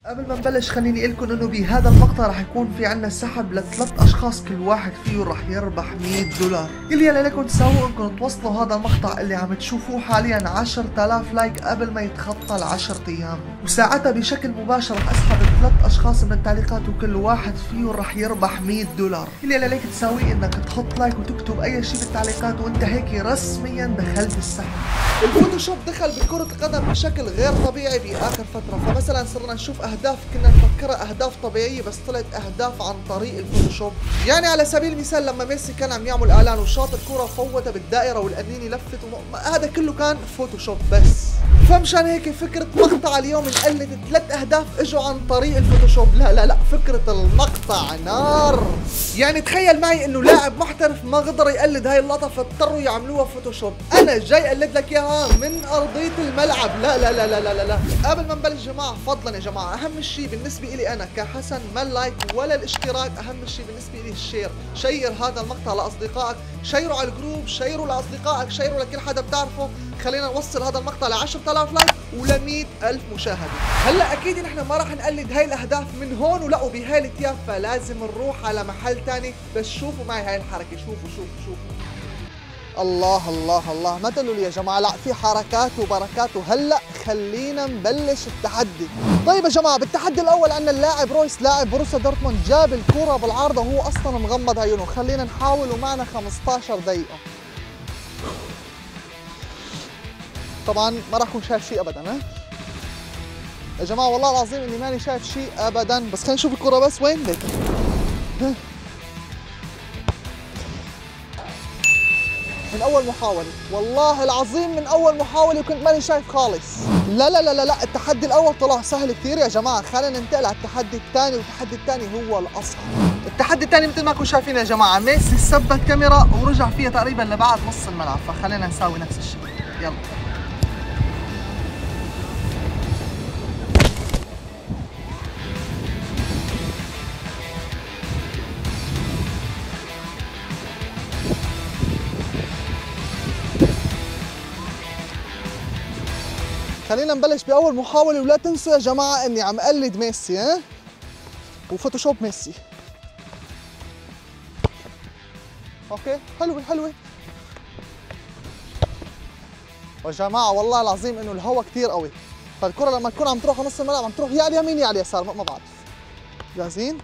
قبل ما نبلش خليني اقول لكم انه بهذا المقطع رح يكون في عنا سحب لثلاث اشخاص كل واحد فيه رح يربح $100. اللي عليكم تسووا انكم توصلوا هذا المقطع اللي عم تشوفوه حاليا 10,000 لايك قبل ما يتخطى ال10 ايام، وساعتها بشكل مباشر رح اسحب ثلاث اشخاص من التعليقات وكل واحد فيه رح يربح $100. اللي عليك تساويه انك تحط لايك وتكتب اي شيء بالتعليقات وانت هيك رسميا دخلت السحب. الفوتوشوب دخل بكرة القدم بشكل غير طبيعي بآخر فترة، فمثلا صرنا نشوف أهداف كنا نفكرها أهداف طبيعية بس طلعت أهداف عن طريق الفوتوشوب. يعني على سبيل المثال لما ميسي كان عم يعمل إعلان وشاط الكرة فوتها بالدائرة والقنينة لفت هذا كله كان فوتوشوب بس. فمشان هيك فكرة مقطع اليوم نقلد 3 أهداف اجوا عن طريق الفوتوشوب. لا فكرة المقطع نار. يعني تخيل معي انه لاعب محترف ما قدر يقلد هاي اللقطة فاضطروا يعملوها فوتوشوب، انا جاي اقلد لك اياها من ارضية الملعب. لا قبل ما نبلش جماعة فضلا يا جماعة اهم شيء بالنسبة لي انا كحسن ما اللايك ولا الاشتراك، اهم شيء بالنسبة لي الشير. شير هذا المقطع لاصدقائك، شيروا على الجروب، شيروا لاصدقائك، شيروا لكل حدا بتعرفه. خلينا نوصل هذا المقطع ل 10,000 لايك ول 100,000 مشاهدة. هلا اكيد نحن ما راح نقلد هاي الاهداف من هون ولا وبهاي الاتياف، فلازم نروح على محل ثاني. بس شوفوا معي هاي الحركة، شوفوا الله ما تقولوا لي يا جماعة لا في حركات وبركات. وهلا خلينا نبلش التحدي. طيب يا جماعة بالتحدي الأول عندنا اللاعب رويس لاعب بروسيا دورتموند جاب الكرة بالعارضة وهو أصلا مغمض عيونه. خلينا نحاول ومعنا 15 دقيقة. طبعا ما راح اكون شايف شيء ابدا. ها يا جماعه والله العظيم اني ماني شايف شيء ابدا. بس خلينا نشوف الكره بس وين لك. من اول محاوله والله العظيم من اول محاوله وكنت ماني شايف خالص. لا التحدي الاول طلع سهل كثير يا جماعه. خلينا ننتقل على التحدي الثاني، والتحدي الثاني هو الاصعب. التحدي الثاني مثل ما انكم شايفين يا جماعه ميسي ثبت كاميرا ورجع فيها تقريبا لبعد نص الملعب، فخلينا نساوي نفس الشيء. يلا خلينا نبلش بأول محاولة. ولا تنسوا يا جماعة إني عم قلد ميسي. ها وفوتوشوب ميسي. أوكي حلوة يا جماعة والله العظيم إنه الهوا كثير قوي، فالكرة لما تكون عم تروح نص الملعب عم تروح يا على اليمين يا على اليسار ما بعرف. جاهزين؟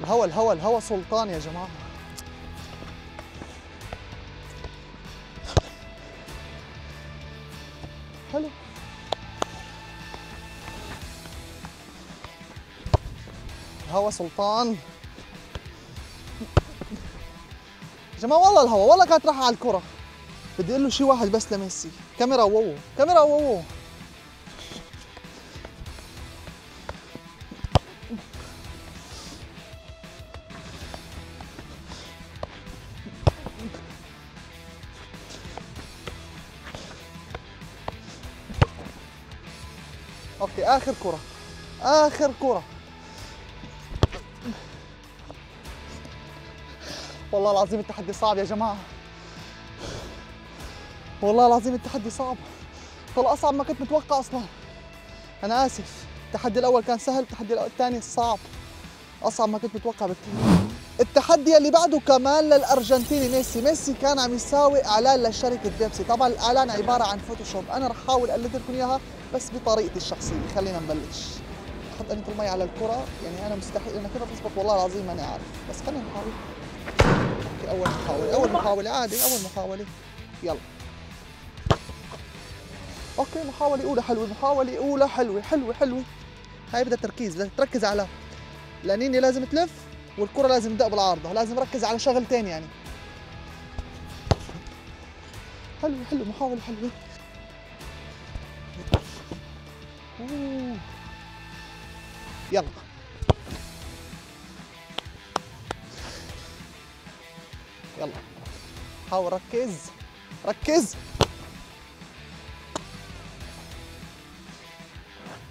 الهوا سلطان يا جماعة. حلو الهوا سلطان يا جماعة. والله الهوا والله كانت رايحة على الكرة. بدي اقول له شيء واحد بس لميسي. كاميرا ووو اوكي اخر كرة. والله العظيم التحدي صعب يا جماعة. والله العظيم التحدي صعب، طلع اصعب ما كنت متوقع اصلا. انا اسف. التحدي الاول كان سهل، التحدي الثاني صعب اصعب ما كنت متوقع بكثير. التحدي اللي بعده كمان للارجنتيني ميسي كان عم يساوي اعلان لشركة بيبسي. طبعا الاعلان عبارة عن فوتوشوب، انا رح احاول اقلد لكم اياها بس بطريقتي الشخصية. خلينا نبلش. احط قنية المي على الكرة، يعني انا مستحيل انها كذا تزبط والله العظيم ماني عارف، بس خلينا نحاول. اوكي اول محاولة عادي، اول محاولة. يلا اوكي محاولة أولى حلوة. هاي بدها تركيز، بدك تركز على القنينة لازم تلف والكرة لازم تدق بالعارضة، لازم ركز على شغلتين يعني. حلو محاولة حلوة. يلا حاول ركز.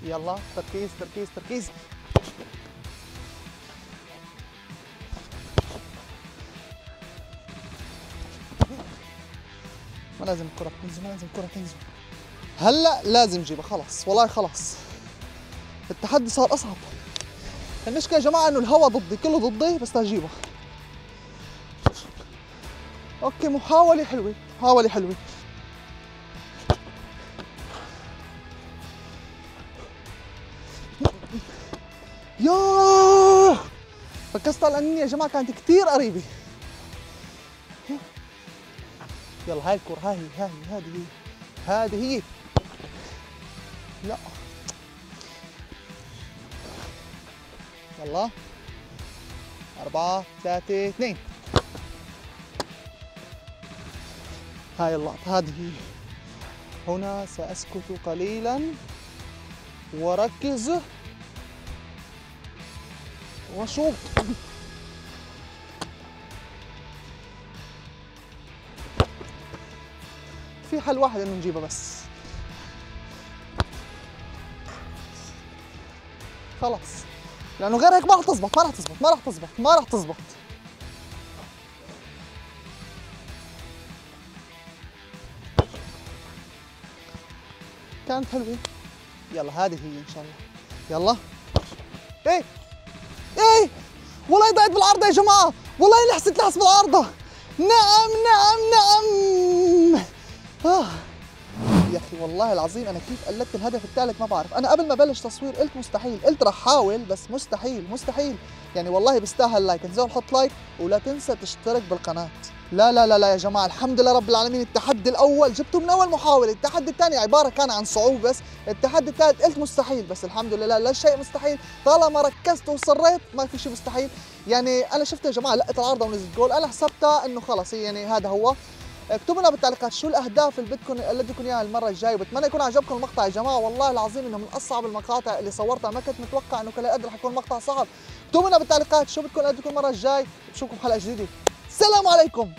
يلا تركيز. ما لازم الكرة تنزل. هلا لازم جيبها خلص، والله خلص التحدي صار اصعب. المشكلة يا جماعة انه الهواء ضدي، كله ضدي، بس تجيبها. اوكي محاولة حلوة، محاولة حلوة. ياه ركزت لاني يا جماعة كانت كثير قريبة. يلا هاي الكرة، هذه هي. لا يلا 4 3 2. هاي اللقطة هذه. هنا سأسكت قليلا وركز وشوط. في حل واحد انه نجيبها بس. خلص لانه غير هيك ما راح تزبط، ما راح تزبط. كانت حلوة. يلا هذه هي ان شاء الله. يلا ايه والله ضاعت بالعارضة يا جماعة، والله لحست بالعارضة. نعم يا اخي والله العظيم انا كيف قلدت الهدف الثالث ما بعرف. انا قبل ما بلش تصوير قلت مستحيل، قلت رح حاول بس مستحيل. يعني والله بيستاهل لايك، انزلوا حط لايك ولا تنسى تشترك بالقناة. لا يا جماعة الحمد لله رب العالمين. التحدي الأول جبته من أول محاولة، التحدي الثاني عبارة كان عن صعوبة بس، التحدي الثالث قلت مستحيل، بس الحمد لله لا شيء مستحيل طالما ركزت وصريت، ما في شيء مستحيل. يعني أنا شفت يا جماعة لقيت العارضة ونزلت جول، أنا حسبتها إنه خلص يعني هذا هو. اكتبوا لنا بالتعليقات شو الأهداف اللي بدكم أقلدكم إياها المرة الجاية، وبتمنى يكون عجبكم المقطع يا جماعة. والله العظيم إنه من أصعب المقاطع اللي صورتها، ما كنت متوقع إنه كل قد رح يكون مقطع صعب. اكتبوا لنا بالتعليقات شو بدكم أقلدكم المرة الجاي، بشوفكم حلقة جديدة. السلام عليكم.